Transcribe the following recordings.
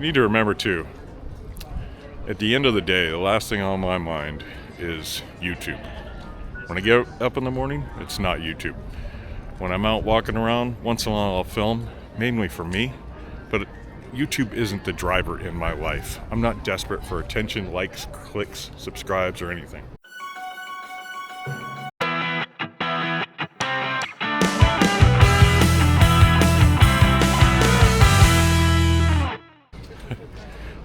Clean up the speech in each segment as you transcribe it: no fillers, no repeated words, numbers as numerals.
need to remember too, at the end of the day, the last thing on my mind is YouTube. When I get up in the morning, it's not YouTube. When I'm out walking around, once in a while I'll film, mainly for me, but YouTube isn't the driver in my life. I'm not desperate for attention, likes, clicks, subscribes, or anything.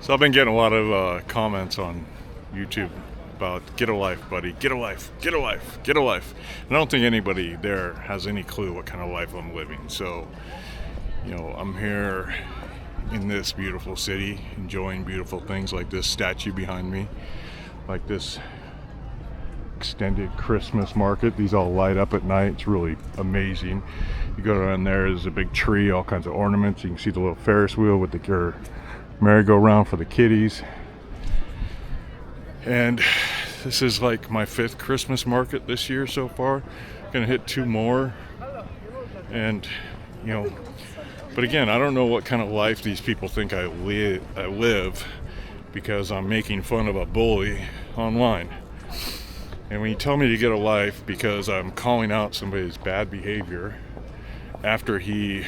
So I've been getting a lot of comments on YouTube about get a life, buddy, get a life, get a life, get a life. And I don't think anybody there has any clue what kind of life I'm living. So, I'm here in this beautiful city, enjoying beautiful things like this statue behind me, like this extended Christmas market. These all light up at night. It's really amazing. You go down there, there's a big tree, all kinds of ornaments. You can see the little Ferris wheel with the merry-go-round for the kiddies. And this is like my 5th Christmas market this year so far. Gonna hit 2 more. And but again, I don't know what kind of life these people think I live because I'm making fun of a bully online. And when you tell me to get a life because I'm calling out somebody's bad behavior after he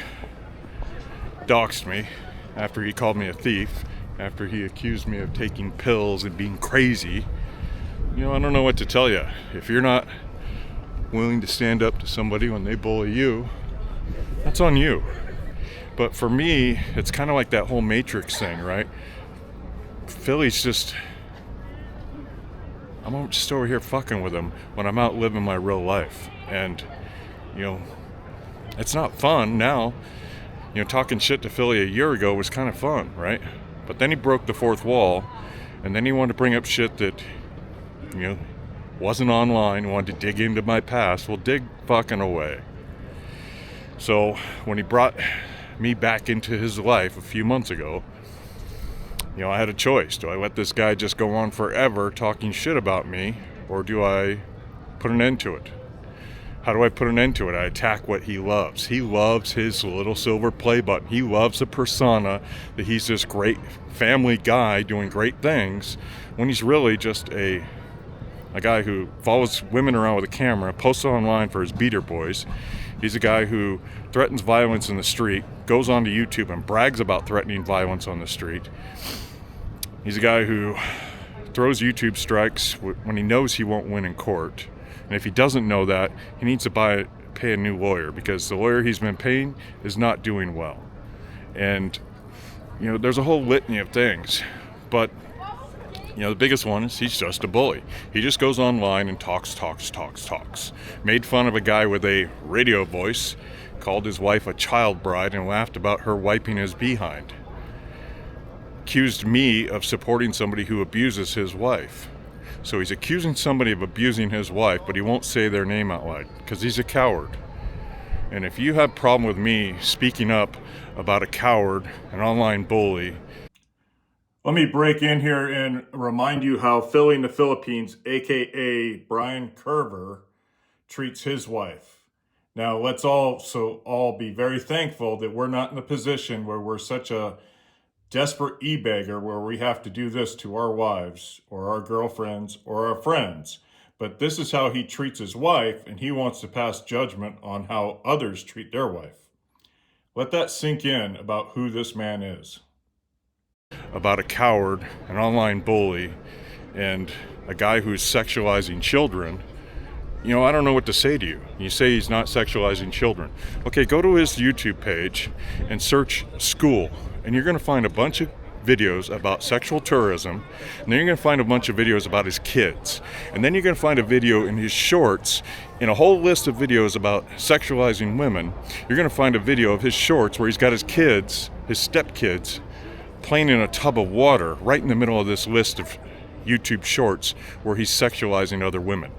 doxed me, after he called me a thief, after he accused me of taking pills and being crazy, I don't know what to tell you. If you're not willing to stand up to somebody when they bully you, that's on you. But for me, it's kind of like that whole Matrix thing, right? Philly's I'm just over here fucking with him when I'm out living my real life. And, it's not fun now. Talking shit to Philly a year ago was kind of fun, right? But then he broke the 4th wall, and then he wanted to bring up shit that, wasn't online, wanted to dig into my past. Well, dig fucking away. So when he brought me back into his life a few months ago, I had a choice. Do I let this guy just go on forever talking shit about me, or do I put an end to it? How do I put an end to it? I attack what he loves. He loves his little silver play button. He loves the persona that he's this great family guy doing great things, when he's really just a guy who follows women around with a camera, posts online for his beater boys. He's a guy who threatens violence in the street, goes onto YouTube and brags about threatening violence on the street. He's a guy who throws YouTube strikes when he knows he won't win in court. And if he doesn't know that, he needs to pay a new lawyer, because the lawyer he's been paying is not doing well. And, there's a whole litany of things. But, the biggest one is he's just a bully. He just goes online and talks. Made fun of a guy with a radio voice, called his wife a child bride, and laughed about her wiping his behind. Accused me of supporting somebody who abuses his wife. So he's accusing somebody of abusing his wife, but he won't say their name out loud because he's a coward. And if you have a problem with me speaking up about a coward, an online bully, let me break in here and remind you how Philly in the Philippines, aka Brian Curver, treats his wife. Now let's also all be very thankful that we're not in a position where we're such a desperate e-beggar where we have to do this to our wives or our girlfriends or our friends. But this is how he treats his wife, and he wants to pass judgment on how others treat their wife. Let that sink in about who this man is. About a coward, an online bully, and a guy who's sexualizing children. I don't know what to say to you. You say he's not sexualizing children. Okay, go to his YouTube page and search school. And you're going to find a bunch of videos about sexual tourism, and then you're going to find a bunch of videos about his kids, and then you're going to find a video in his shorts, in a whole list of videos about sexualizing women. You're going to find a video of his shorts where he's got his kids, his stepkids, playing in a tub of water right in the middle of this list of YouTube shorts where he's sexualizing other women.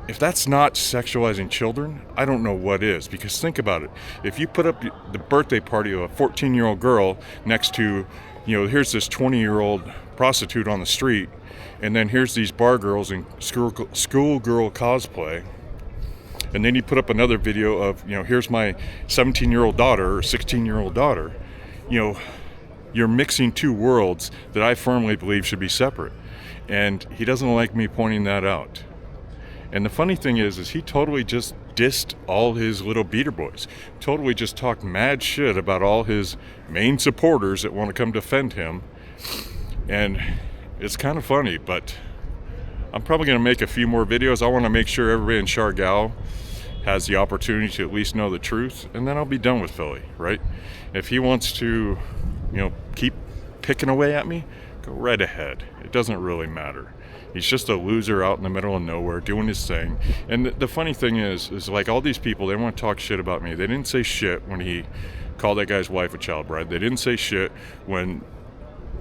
If that's not sexualizing children, I don't know what is. Because think about it. If you put up the birthday party of a 14-year-old girl next to, here's this 20-year-old prostitute on the street, and then here's these bar girls in schoolgirl cosplay, and then you put up another video of, here's my 17-year-old daughter or 16-year-old daughter, You're mixing two worlds that I firmly believe should be separate. And he doesn't like me pointing that out. And the funny thing is he totally just dissed all his little beater boys. Totally just talked mad shit about all his main supporters that want to come defend him. And it's kind of funny, but I'm probably going to make a few more videos. I want to make sure everybody in Shargal has the opportunity to at least know the truth, and then I'll be done with Philly, right? If he wants to, keep picking away at me, go right ahead. It doesn't really matter. He's just a loser out in the middle of nowhere doing his thing. And the funny thing is like all these people, they want to talk shit about me. They didn't say shit when he called that guy's wife a child bride. They didn't say shit when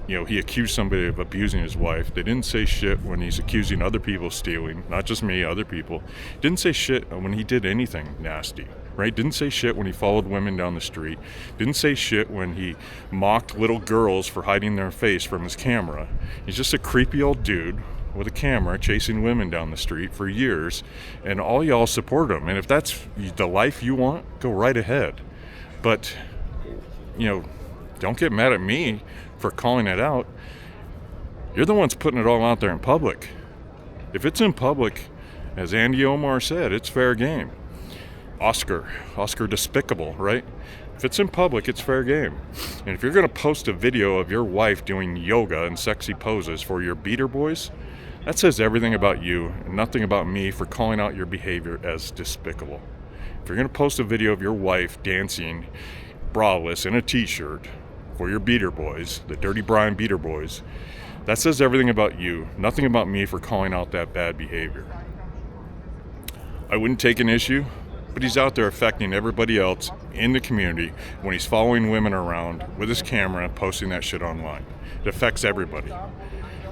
he accused somebody of abusing his wife. They didn't say shit when he's accusing other people of stealing, not just me, other people. Didn't say shit when he did anything nasty, right? Didn't say shit when he followed women down the street. Didn't say shit when he mocked little girls for hiding their face from his camera. He's just a creepy old dude with a camera chasing women down the street for years, and all y'all support him. And if that's the life you want, go right ahead. But, don't get mad at me for calling it out. You're the ones putting it all out there in public. If it's in public, as Andy Omar said, it's fair game. Oscar Despicable, right? If it's in public, it's fair game. And if you're going to post a video of your wife doing yoga and sexy poses for your beater boys, that says everything about you and nothing about me for calling out your behavior as despicable. If you're going to post a video of your wife dancing braless in a t-shirt for your beater boys, the Dirty Brian beater boys, that says everything about you, nothing about me for calling out that bad behavior. I wouldn't take an issue, but he's out there affecting everybody else in the community when he's following women around with his camera and posting that shit online. It affects everybody.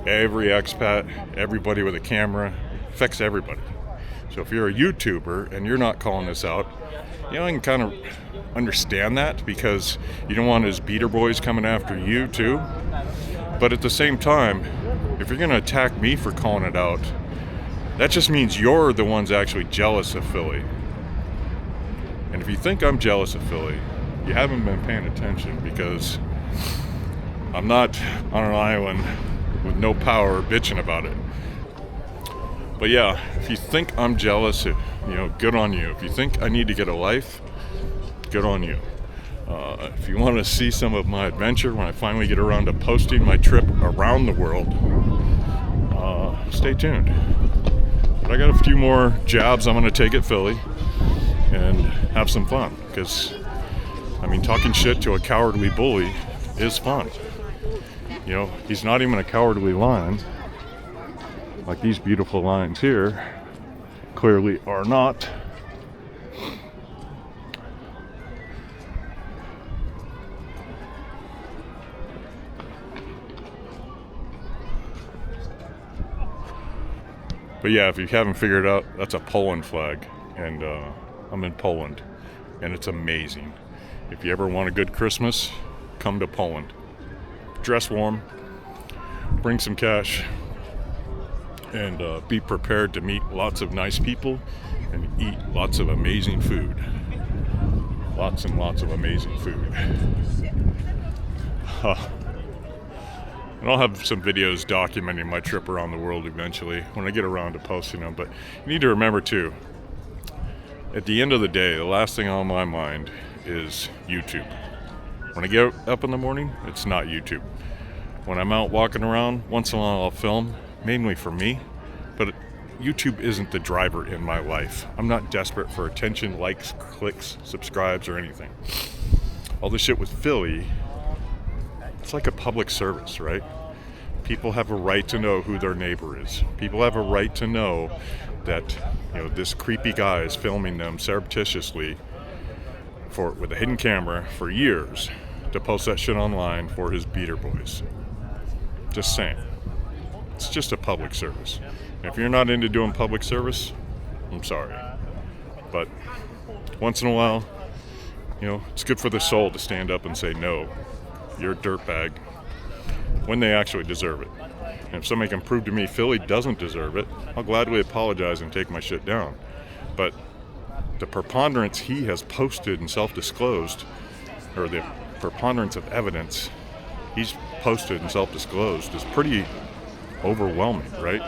Every expat, everybody with a camera, affects everybody. So if you're a YouTuber and you're not calling this out, I can kind of understand that because you don't want his beater boys coming after you too. But at the same time, if you're going to attack me for calling it out, that just means you're the ones actually jealous of Philly. And if you think I'm jealous of Philly, you haven't been paying attention, because I'm not on an island with no power bitching about it. But yeah, if you think I'm jealous, good on you. If you think I need to get a life, good on you. If you want to see some of my adventure when I finally get around to posting my trip around the world, stay tuned. But I got a few more jabs I'm going to take at Philly and have some fun, because talking shit to a cowardly bully is fun. He's not even a cowardly lion, like these beautiful lions here clearly are not. But yeah, if you haven't figured it out, that's a Poland flag, and I'm in Poland, and it's amazing. If you ever want a good Christmas, come to Poland. Dress warm, bring some cash, and be prepared to meet lots of nice people and eat lots of amazing food. Lots and lots of amazing food. And I'll have some videos documenting my trip around the world eventually when I get around to posting them. But you need to remember too, at the end of the day, the last thing on my mind is YouTube. When I get up in the morning, it's not YouTube. When I'm out walking around, once in a while I'll film, mainly for me, but YouTube isn't the driver in my life. I'm not desperate for attention, likes, clicks, subscribes, or anything. All this shit with Philly, it's like a public service, right? People have a right to know who their neighbor is. People have a right to know that this creepy guy is filming them surreptitiously with a hidden camera for years to post that shit online for his beater boys. Just saying. It's just a public service. And if you're not into doing public service, I'm sorry. But once in a while, it's good for the soul to stand up and say, no, you're a dirtbag, when they actually deserve it. And if somebody can prove to me Philly doesn't deserve it, I'll gladly apologize and take my shit down. But the preponderance he has posted and self-disclosed, or the preponderance of evidence, he's posted and self-disclosed is pretty overwhelming, right?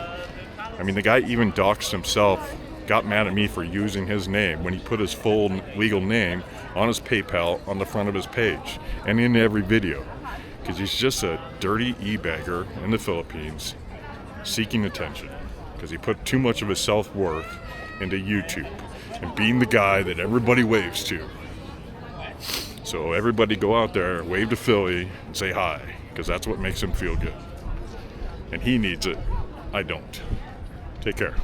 I mean, the guy even doxed himself, got mad at me for using his name when he put his full legal name on his PayPal on the front of his page and in every video, because he's just a dirty e-bagger in the Philippines seeking attention because he put too much of his self-worth into YouTube and being the guy that everybody waves to. So everybody go out there, wave to Philly, and say hi, because that's what makes him feel good. And he needs it. I don't. Take care.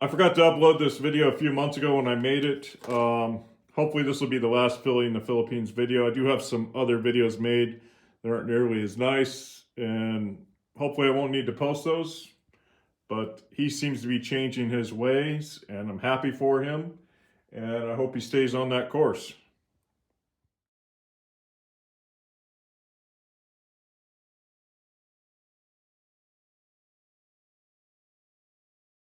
I forgot to upload this video a few months ago when I made it. Hopefully this will be the last Philly in the Philippines video. I do have some other videos made that aren't nearly as nice, and hopefully I won't need to post those. But he seems to be changing his ways, and I'm happy for him. And I hope he stays on that course.